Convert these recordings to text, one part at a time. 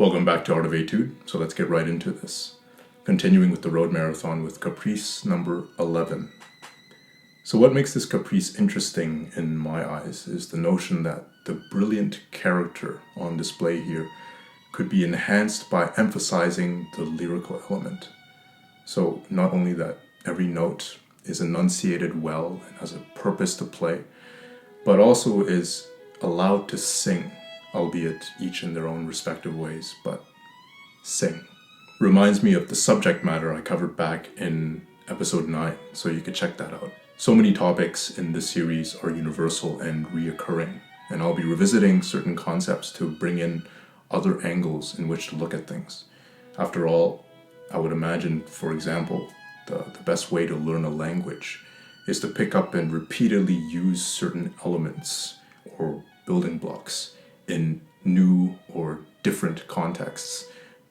Welcome back to Art of Etude, so let's get right into this. Continuing with the road marathon with Caprice number 11. So what makes this Caprice interesting in my eyes is the notion that the brilliant character on display here could be enhanced by emphasizing the lyrical element. So not only that every note is enunciated well and has a purpose to play, but also is allowed to sing, albeit each in their own respective ways, but sing. Reminds me of the subject matter I covered back in episode 9, so you could check that out. So many topics in this series are universal and reoccurring, and I'll be revisiting certain concepts to bring in other angles in which to look at things. After all, I would imagine, for example, the best way to learn a language is to pick up and repeatedly use certain elements or building blocks in new or different contexts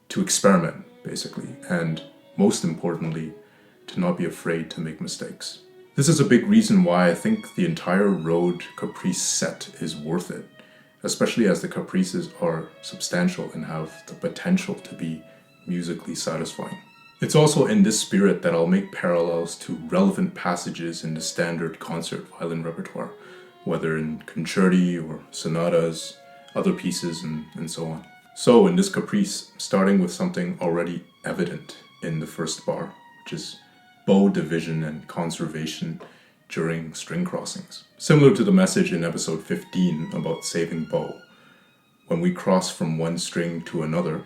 to experiment, basically, and most importantly, to not be afraid to make mistakes. This is a big reason why I think the entire Road Caprice set is worth it, especially as the caprices are substantial and have the potential to be musically satisfying. It's also in this spirit that I'll make parallels to relevant passages in the standard concert violin repertoire, whether in concerti or sonatas, other pieces, and so on. So in this caprice, starting with something already evident in the first bar, which is bow division and conservation during string crossings. Similar to the message in episode 15 about saving bow. When we cross from one string to another,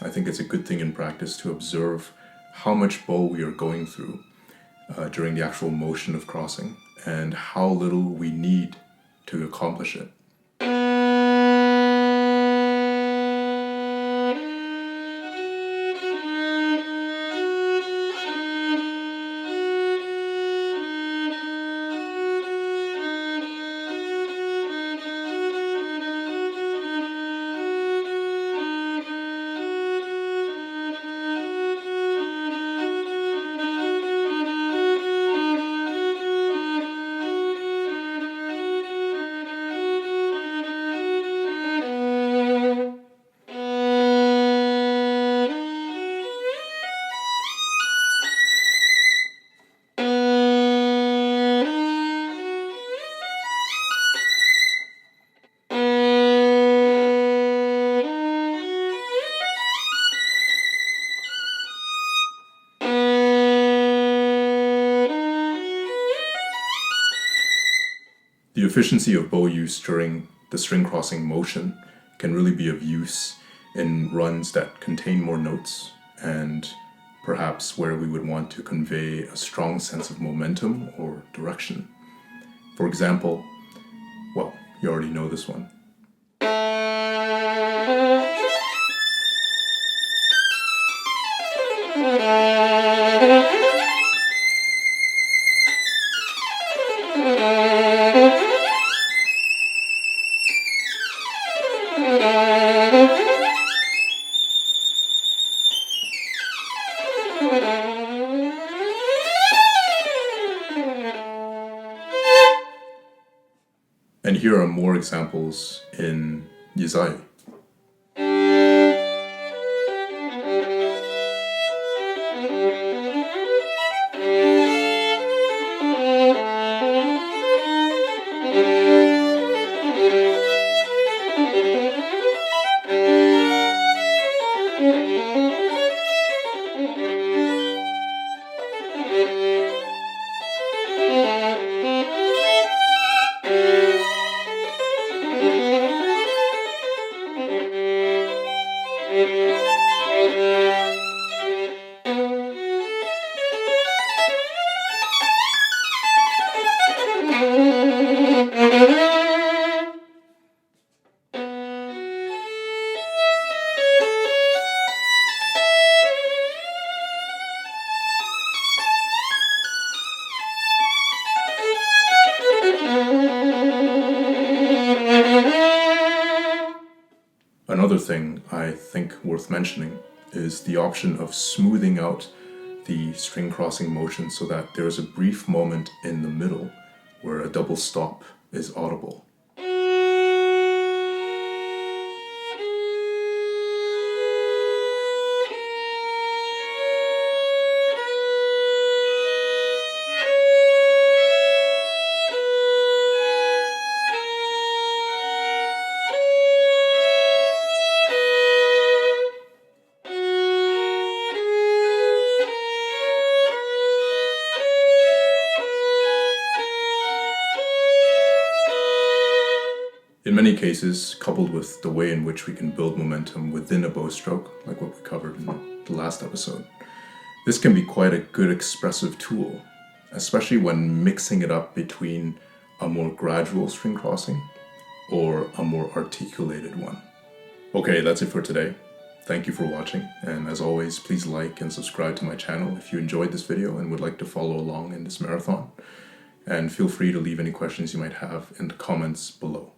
I think it's a good thing in practice to observe how much bow we are going through during the actual motion of crossing and how little we need to accomplish it. The efficiency of bow use during the string crossing motion can really be of use in runs that contain more notes and perhaps where we would want to convey a strong sense of momentum or direction. For example, well, you already know this one. And here are more examples in Yizai. Another thing I think worth mentioning is the option of smoothing out the string crossing motion so that there is a brief moment in the middle where a double stop is audible. In many cases, coupled with the way in which we can build momentum within a bow stroke, like what we covered in the last episode, this can be quite a good expressive tool, especially when mixing it up between a more gradual string crossing or a more articulated one. Okay, that's it for today. Thank you for watching, and as always, please like and subscribe to my channel if you enjoyed this video and would like to follow along in this marathon. And feel free to leave any questions you might have in the comments below.